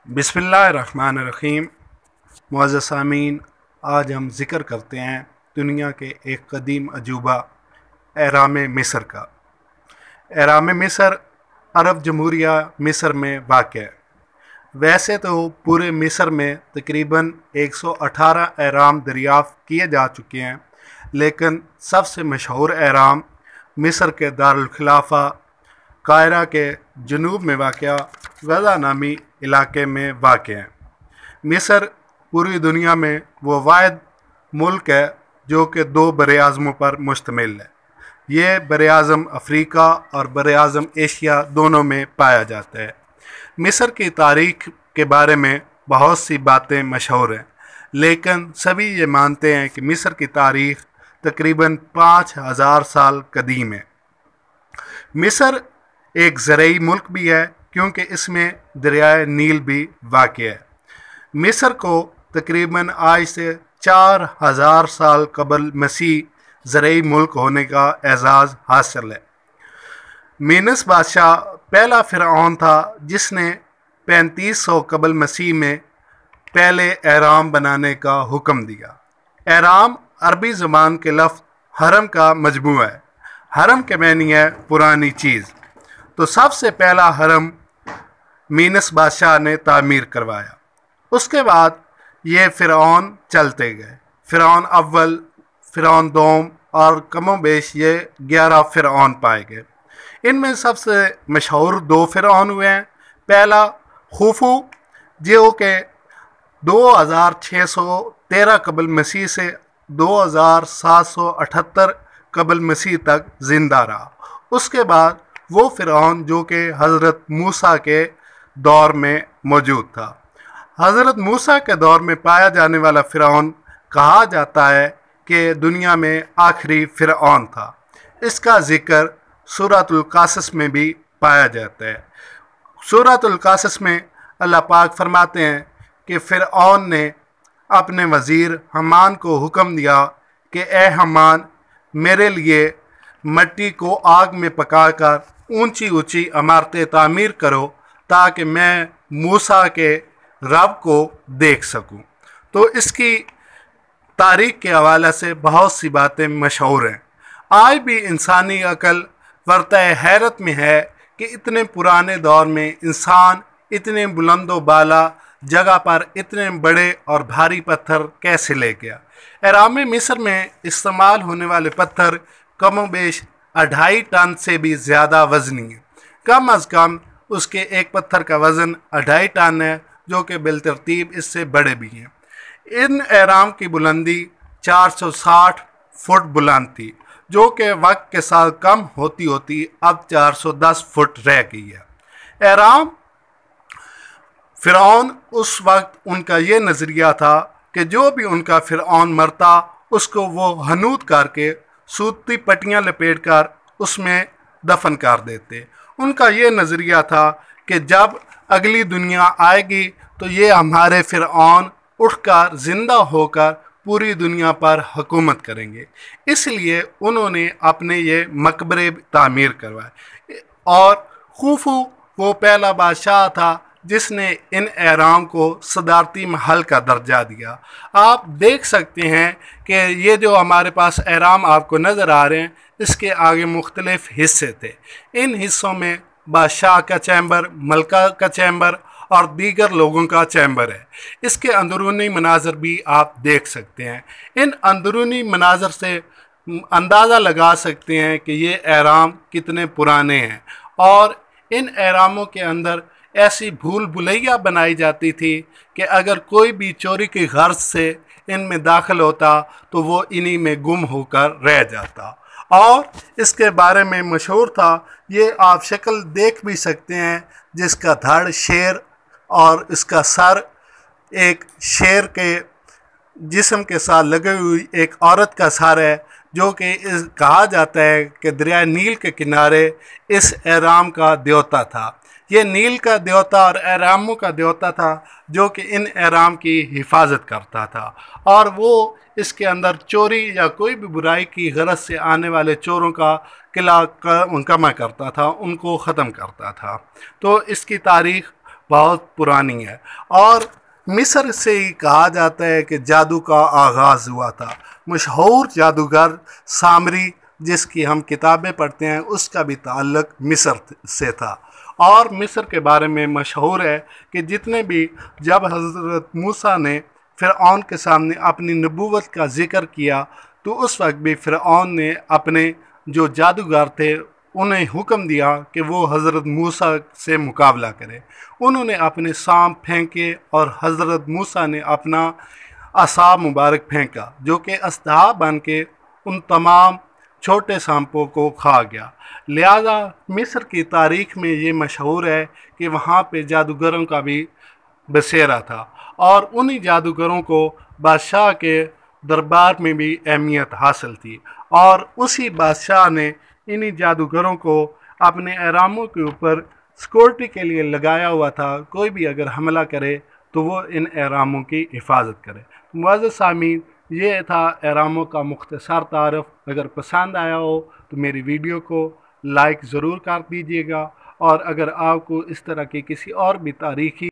बिस्मिल्लाहिर्रहमानिर्रहीम। मुअज़्ज़ज़ सामीन, आज हम ज़िक्र करते हैं दुनिया के एक कदीम अजूबा एहराम मिस्र का। एहराम मिस्र अरब जमहूरिया मिस्र में वाक़ है। वैसे तो पूरे मिस्र में तकरीबन 118 एहराम दरियाफ़्त किए जा चुके हैं, लेकिन सबसे मशहूर एहराम मिस्र के दारुल खिलाफ़ा कायरा के जनूब में वाक़या गज़ा नामी इलाके में वाक़ है। मिस्र पूरी दुनिया में वो वाहिद मुल्क है जो कि दो बर-ए-आज़मों पर मुश्तमिल है। ये बर-ए-आज़म अफ़्रीका और बर-ए-आज़म एशिया दोनों में पाया जाता है। मिस्र की तारीख़ के बारे में बहुत सी बातें मशहूर हैं, लेकिन सभी ये मानते हैं कि मिस्र की तारीख़ तकरीबन 5000 साल कदीम है। मिस्र एक ज़रई मुल्क भी है क्योंकि इसमें दरियाए नील भी वाक़ है। मिस्र को तकरीबन आज से 4000 साल कबल मसीह ज़रई मुल्क होने का एज़ाज़ हासिल है। मीनस बादशाह पहला फ़िरऔन था जिसने 3500 कबल मसीह में पहले एहराम बनाने का हुक्म दिया। एहराम अरबी ज़बान के लफ्ज़ हरम का मजमूआ है। हरम के मानी है पुरानी चीज़। तो सबसे पहला हरम मीनस बादशाह ने तामीर करवाया। उसके बाद ये फ़िरऔन चलते गए, फ़िरऔन अव्वल, फ़िरऔन दोम और कमोबेश ये 11 फ़िरऔन पाए गए। इनमें सबसे मशहूर 2 फ़िरऔन हुए हैं। पहला खुफू जो कि 2613 कबल मसीह से 2778 कबल मसीह तक ज़िंदा रहा। उसके बाद वो फ़िरऔन जो कि हज़रत मूसा के दौर में मौजूद था। हज़रत मूसा के दौर में पाया जाने वाला फ़िरऔन कहा जाता है कि दुनिया में आखिरी फ़िरऔन था। इसका ज़िक्र सूरतुल कासस में भी पाया जाता है। सूरतुल कासस में अल्लाह पाक फरमाते हैं कि फ़िरऔन ने अपने वज़ीर हमान को हुक्म दिया कि ए हमान, मेरे लिए मिट्टी को आग में पकाकर ऊंची ऊंची इमारतें तामीर करो ताकि मैं मूसा के रब को देख सकूं। तो इसकी तारीख़ के हवाले से बहुत सी बातें मशहूर हैं। आज भी इंसानी अकल वर्ता हैरत में है कि इतने पुराने दौर में इंसान इतने बुलंदो बाला जगह पर इतने बड़े और भारी पत्थर कैसे ले गया। एहराम मिस्र में इस्तेमाल होने वाले पत्थर कमोबेश 2.5 टन से भी ज़्यादा वज़नी है। कम अज़ कम उसके एक पत्थर का वज़न 2.5 टन है, जो कि बिलतरतीब इससे बड़े भी हैं। इन एहराम की बुलंदी 460 फुट बुलंद थी, जो कि वक्त के साथ कम होती होती अब 410 फुट रह गई है। एहराम फ़िरऔन उस वक्त उनका ये नज़रिया था कि जो भी उनका फ़िरऔन मरता उसको वो हनूत करके सूती पट्टियाँ लपेट कर उसमें दफन कर देते। उनका ये नज़रिया था कि जब अगली दुनिया आएगी तो ये हमारे फ़िरऔन उठकर ज़िंदा होकर पूरी दुनिया पर हुकूमत करेंगे। इसलिए उन्होंने अपने ये मकबरे तामीर करवाए। और खुफू वो पहला बादशाह था जिसने इन एहराम को सदारती महल का दर्जा दिया। आप देख सकते हैं कि ये जो हमारे पास एहराम आपको नज़र आ रहे हैं, इसके आगे मुख्तलिफ़ हिस्से थे। इन हिस्सों में बादशाह का चैम्बर, मलका का चैम्बर और दीगर लोगों का चैम्बर है। इसके अंदरूनी मनाज़र भी आप देख सकते हैं। इन अंदरूनी मनाज़र से अंदाज़ा लगा सकते हैं कि ये एहराम कितने पुराने हैं। और इन एहरामों के अंदर ऐसी भूल भुलैया बनाई जाती थी कि अगर कोई भी चोरी की गर्ज से इनमें दाखिल होता तो वो इन्हीं में गुम होकर रह जाता। और इसके बारे में मशहूर था, ये आप शक्ल देख भी सकते हैं, जिसका धड़ शेर और इसका सर एक शेर के जिस्म के साथ लगी हुई एक औरत का सर है, जो कि कहा जाता है कि दरिया नील के किनारे इस एहराम का देवता था। ये नील का देवता और एहरामों का देवता था जो कि इन एहराम की हिफाजत करता था, और वो इसके अंदर चोरी या कोई भी बुराई की गरज से आने वाले चोरों का किला कमा करता था, उनको ख़त्म करता था। तो इसकी तारीख़ बहुत पुरानी है और मिस्र से ही कहा जाता है कि जादू का आगाज़ हुआ था। मशहूर जादूगर सामरी, जिसकी हम किताबें पढ़ते हैं, उसका भी ताल्लुक मिस्र से था। और मिस्र के बारे में मशहूर है कि जितने भी, जब हज़रत मूसा ने फ़िरऔन के सामने अपनी नबूवत का ज़िक्र किया तो उस वक्त भी फ़िरऔन ने अपने जो जादूगर थे उन्हें हुक्म दिया कि वो हज़रत मूसा से मुकाबला करें। उन्होंने अपने सांप फेंके और हज़रत मूसा ने अपना असा मुबारक फेंका, जो कि अस्तहा बन के उन तमाम छोटे सांपों को खा गया। लिहाजा मिस्र की तारीख़ में ये मशहूर है कि वहाँ पे जादूगरों का भी बसेरा था और उन्हीं जादूगरों को बादशाह के दरबार में भी अहमियत हासिल थी और उसी बादशाह ने इन्हीं जादूगरों को अपने एहरामों के ऊपर सिक्योरिटी के लिए लगाया हुआ था। कोई भी अगर हमला करे तो वो इन एहरामों की हिफाजत करे। मुअज़्ज़ज़ सामीन, ये था एहरामों का मुख्तसर तारुफ। अगर पसंद आया हो तो मेरी वीडियो को लाइक ज़रूर कर दीजिएगा और अगर आपको इस तरह की किसी और भी तारीख़ी